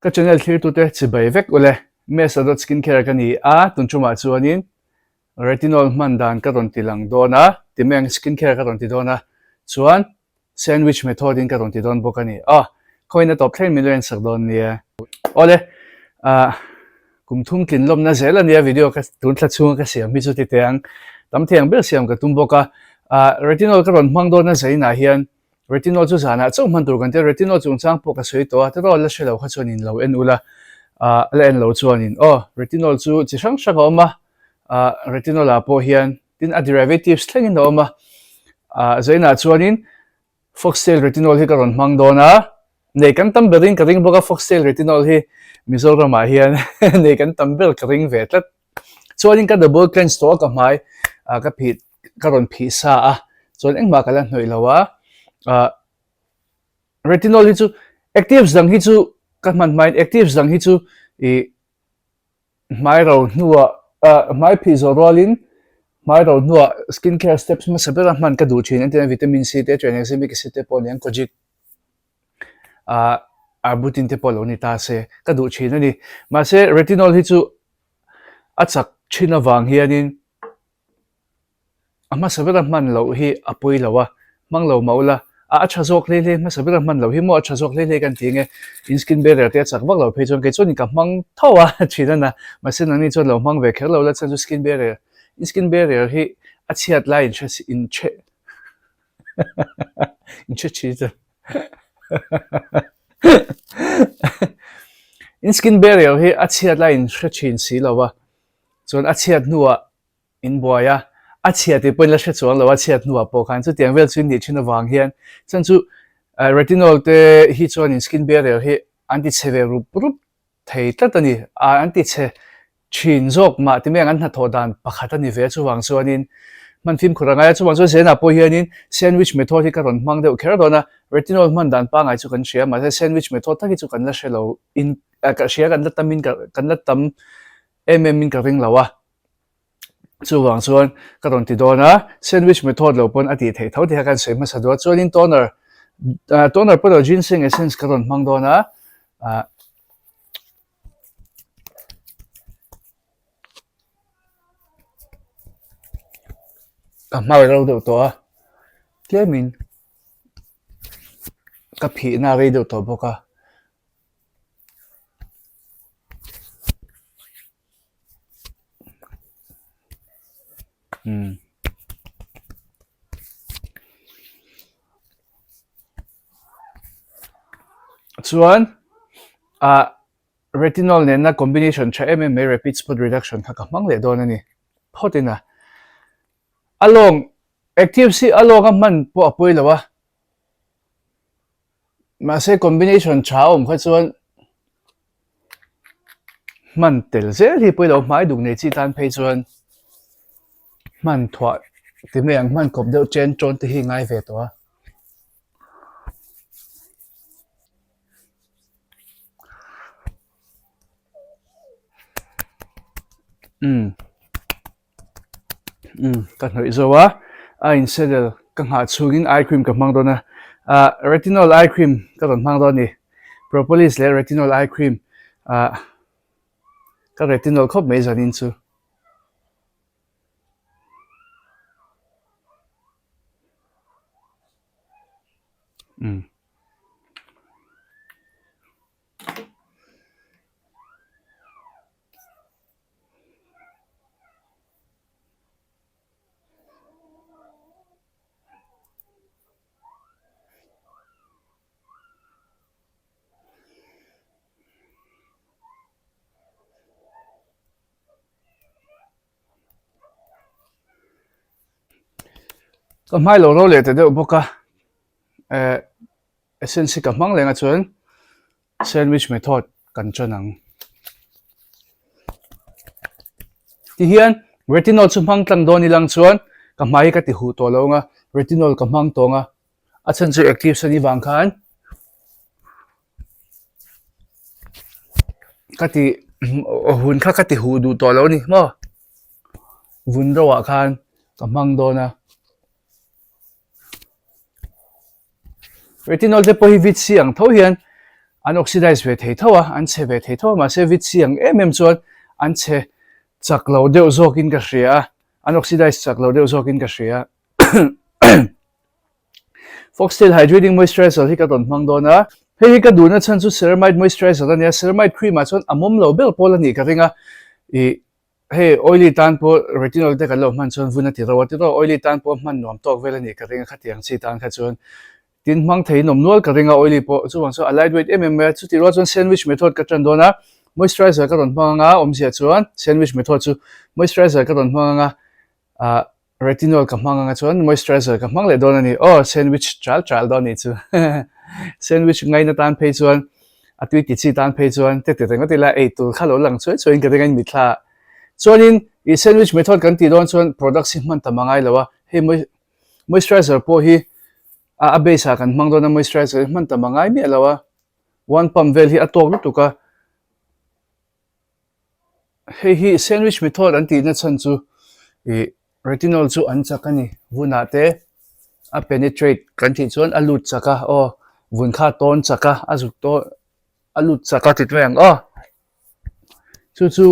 Ka channel thlir tu te chi bai vek ule Mesadot skincare ka ni a tunchuma chuanin retinol man dan ka ron tilang dona timeng skincare ka ron ti dona chuan sandwich method in ka ron ti don bokani koina top 10 million sak don nia ole kum thum kin lom na zela nia video ka tun thla chung ka siam mi chu ti teng tam thiang bel siam ka tum boka retinol ka ron mang don na zaina hian retinol chu zana chau man tur kan te retinol chung chang po ka soi to ta ro la shelo kha chuan in lo en ula la en lo chuan in retinol chu chi sang sang oma retinol a po hian tin a derivatives thlengin no ma zaina chuanin foxtail retinol hi ka ron mang dona nei kan tam berin ka ring boka foxtail retinol hi Mizoram a hian nei kan tam bel ka ring ve tlat chuanin ka double cleanse to ka mai ka phi ka ron phi sa a chuan engma ka la hnoi lawa retinol hi chu actives dang hi chu ka man mind actives dang hi chu i mai ro nuwa mai pizorolin mai ro nuwa skincare steps ma sabera man ka du chin enten vitamin C te tranexamic acid te polian kojic arbutin te polo ni ta se ka du chin ani ma se retinol hi chu achak china wang hianin ama sabera man lo hi apoi lawa manglo maula acha zok le ma sabera man lo hi mo acha zok le kan tinge in skin barrier te chak wak lo phe chon ke chon ka mang thawa china na ma se nani chon lo mang ve kher lo la chan skin barrier in skin barrier hi achiat la in che in che chi in skin barrier hi achiat la in chin si lawa chon achiat nuwa in boya achiat te pon la she chuang lawa achiat nuwa po khan chu tiang vel chin ni china wang hian chan chu retinol te hi chuan in skin barrier hi anti cheve rup thei tatani anti che chin zok ma ti meng an na thodan pakhat ani ve chu wang chuanin man phim khuranga chu wang chu zena po hianin sandwich method hi ka ron mang deuh kher dona retinol man dan pa ngai chu kan share ma sandwich method ta ki chu kan la shelo in ka share kan la tamin kan la tam min ka ring lawa chu wang chuan ka ron ti dona sandwich method lo pon ati thei tho ti ha kan sei ma sa do chuanin toner polo ginseng essence ka ron mang dona mau đâu được to thế mình cái phỉ na gây được to bốc chuan retinol ne na combination cha MMA rapid spot reduction kha ka mang le don ani photina along active si along a man po apoi lawa ma se combination cha kha chuan man tel zel hi poi lo mai dung nei chi tan phei chuan man thwa ti meng man kop deuh chen chon te hi ngai ve to kan hoi zowa in sedel kan ha chungin eye cream ka mang dona retinol eye cream ka ron mang doni propolis le retinol eye cream ka retinol khop mai zanin chu ka mai lo ro le te deuh boka essence ka mang lenga chuan sandwich method kan chonang ti hian retinol chu mang tlang doni lang chuan ka mai ka ti hu to lo nga retinol ka mang to nga a chan chu active sani wang khan ka ti hun kha ka ti hu du to lo ni mo vun ro wa khan ka mang dona retinol te po hi vit siang tho hian an oxidize ve thei thawa an che ve thei thawa ma se vit siang em chuan an che chaklo deuh zokin ka hria an oxidize chaklo deuh zokin ka hria Foxtail hydrating moisturizer hi ka ton hmang dona hei ka duna chan chu ceramide moisturizer ania ceramide cream a chuan amom lo bel pol ani ka ringa I hey oily tan po retinol te ka lo man chuan vuna ti ro oily tan po man nom tok vel ani ka ringa khatiang chi tan kha chuan tin hmang thei nom nual ka ringa oily po chuang so a lightweight chu ti ro chuan sandwich method ka tan dona moisturizer ka ton hmanga omsia chuan sandwich method chu moisturizer ka ton hmanga retinol ka hmanga chuan moisturizer ka hmang le don ani sandwich trial don ni chu sandwich ngai na tan phei chuan atui ti chi tan phei chuan te teng ti la ei tur khalo lang chuin ka ringa mi thla chuanin I sandwich method kan ti don chuan product si man tamangai lawa he moisturizer po hi a base a kan hmang don na moisturizer man tamangai mi lawa one pump vel hi atok lu tuka he sandwich method an ti na chan chu retinol chu an chakani vuna te a penetrate kan ti chuan alut chaka vun kha ton chaka azuk to alut chaka ti tweng chu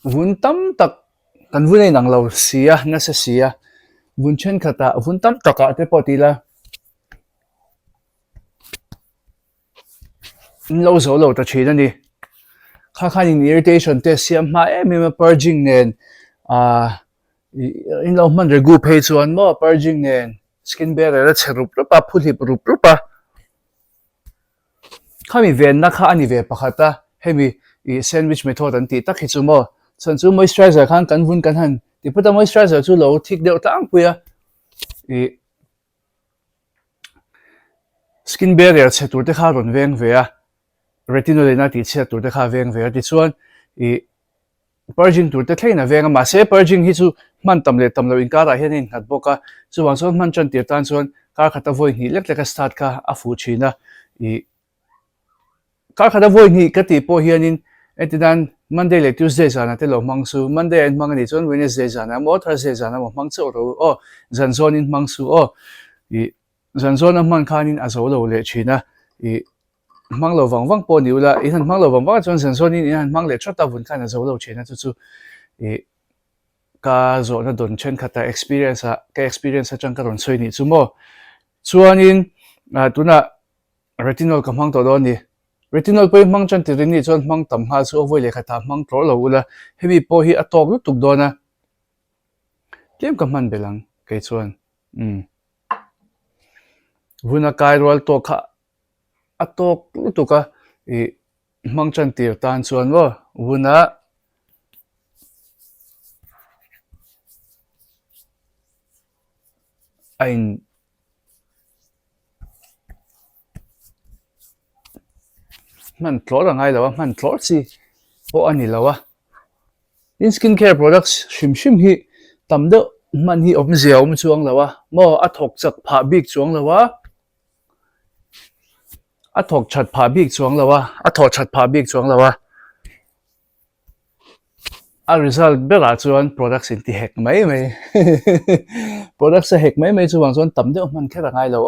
vun tam tak kan vunai nang lo sia na sa sia vun chen khata vun tam taka te potila in lo zo lo ta china ni kha ni irritation te siam ma em purging nen in lo man regu phei chuan mo purging nen skin barrier cherup pa phuli rup pa khami ven na kha ani ve pakhata hemi sandwich method an ti tak hi chu mo chan chu moisturizer khan kan vun kan han ti puta moisturizer chu lo thik deuh tang puya skin barrier che tur te kha ron veng ve a retinol na ti che tur te kha veng ve ti chuan purging tur te thlaina venga ma se purging hi chu man tam le tam lo in kara hian in hat boka chuwang chuan man chan tir tan chuan kar khata voi hi lek lek start ka a fu china kar khata voi ni ka ti po hian in etidan Monday le Tuesday sana te lo mangsu Monday and mangani chuan Wednesday sana mo Thursday sana mo mangchu ro zanzon in mangsu zanzon a man khanin azo lo le china manglo wang po niula in manglo wang chuan zanzon in mang le chota vun khan azo lo china chu ka zo na don chen khata experience a chang ka ron soi ni chu mo chuan in tuna retinol ka mang to do ni retinol poi mang chan ti rini chuan mang tam ha chu voi le khata mang tor lo ula hebi po hi atok lu tuk dona kem ka man belang ke chuan vuna kai rol to kha atok lu tuka mang chan tir tan chuan wo vuna ain man tlor angai lawa man tlor chi po ani lawa in skincare products shim hi tamde man hi omzia chuang lawa mo athok chak pha bik chuang lawa athok chat pha bik chuang lawa a result bela chuan products in ti hek mai products a hek mai chuang chuan tamde man khera ngai lo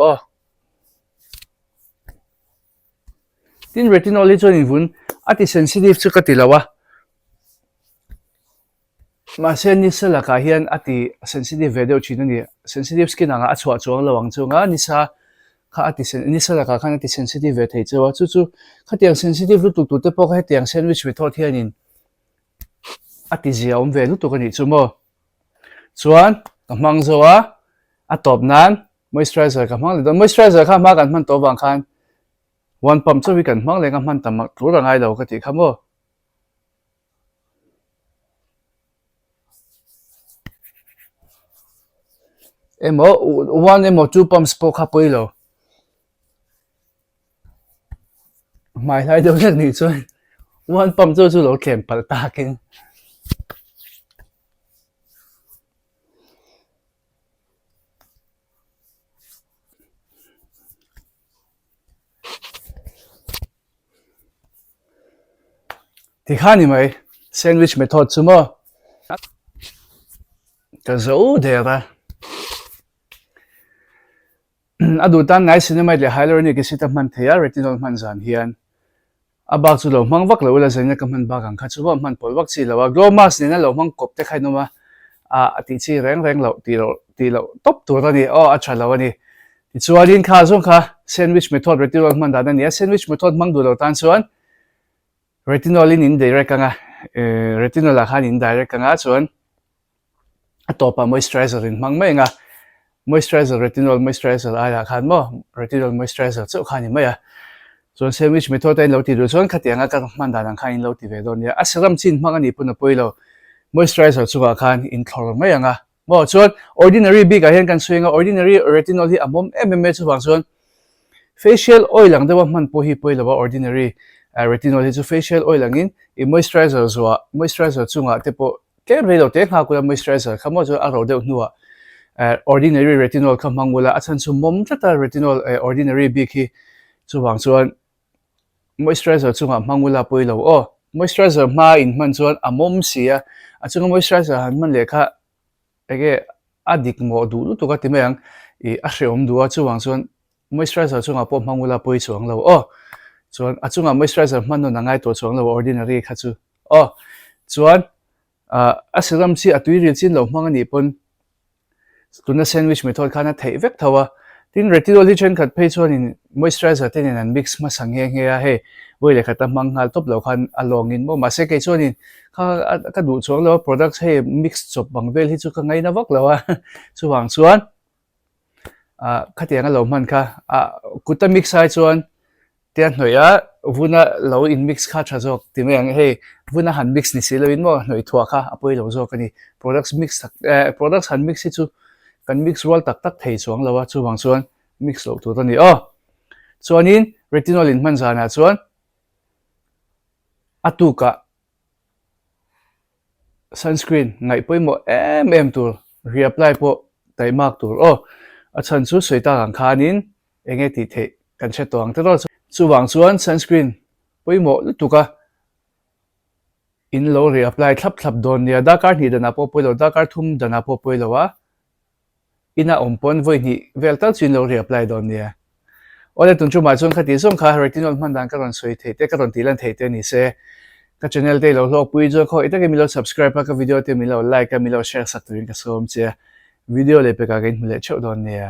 tin retinol hi chuan in vun ati sensitive chu ka ti lawa ma se ni sala ka hian ati sensitive video china ni sensitive skin anga achwa chuang lawang chunga ni sa kha ati ni sala ka khan ati sensitive ve thei chawa chu khatiang sensitive lu tuk tu te pok hetiang sandwich method hianin ati zia ve lu tuk ani chu mo chuan ka hmang zowa a top nan moisturizer ka hmang le don moisturizer kha ma kan man to wang khan one pump chu vi kan hmang le ka man tam tu rangai lo ka ti khamo emo 2 pumps po kha poilo mai lai đâu nhất ni chuan one pump chu lo kem pal ta king thì khani mai sandwich method chu mo ka zo de ra adu tan niacinamide le hyaluronic acid man theya retinol man zan hian abak chu lo mang vak lo la zanya ka man ba gang kha chu man pol vak chi lawa glomas ne na lo mang kop te khai no ma ati chi reng lo ti lo top tu ra ni a tha lo ni ti chuanin kha zong kha sandwich method retinol man da ni sandwich method mang du lo tan chuan retinol in direct kanga retinol la khan in direct kanga chuan atopa moisturizer in mang mai nga moisturizer retinol moisturizer ala khan mo retinol moisturizer chu khani maya chuan sandwich method ai lo ti ru chuan khatianga ka man dan khan in lo ti ve don ya asram chin mang ani puna poilo moisturizer chu khan in thlor mai anga mo chuan ordinary big a hen kan suinga ordinary retinol hi amom chu bang chuan facial oil ang dewa man po hi poilo ordinary retinol hi chu facial oil angin i moisturizer chunga te po ke relo te kha ko moisturizer khamo chu a ro de nuwa ordinary retinol khamangula achan chu mom tata retinol ordinary big hi chu wang chuan moisturizer chunga mangula poilo moisturizer ma in man chuan amom sia achunga moisturizer han man lekha ege adik mo du lu to ka timang I a hreom duwa chu wang chuan moisturizer chunga po mangula poi chuang lo chuan achunga moisturizer man no nangai to chuang lo ordinary kha chu chuan asiram chi atui ril chin lo mang ani pon tuna sandwich method khana thei vek thawa tin retinol hi chen khat phei chuan in moisturizer ten an mix ma sang he he boile khata manghal top lo khan along in mo ma se ke chuan in ka du chuang lo products he mix chop bang vel hi chu ka ngai na vak lo chu wang chuan khatianga lo man kha kuta mix hai chuan tian hnoya vuna lo in mix kha tha jok timeng he vuna han mix ni silo in mo hnoi thua kha apoi lo jok ani products mix products han mix hi chu kan mix roll tak tak thei chuang lawa chu wang chuan mix lo tu ta ni chuanin retinol in man zana chuan atuka sunscreen ngai poimo tur reapply po taimak tur achan chu soita ang khanin enge ti the kan che tawang te ro chu wang chuan sunscreen poimo lutuka in lo reapply thlap don nia dakar ni dana po poilo dakar thum dana po poilowa ina ompon voi ni veltal chin lo reapply don nia ole tun chu ma chuan khati song kha retinol man dan ka ron soi the te ka ron tilan the te ni se ka channel te lo log pui jo kho ita ke milo subscribe ka video te milo like ka milo share sak tuin ka som che video le pe ka gen mule chho don nia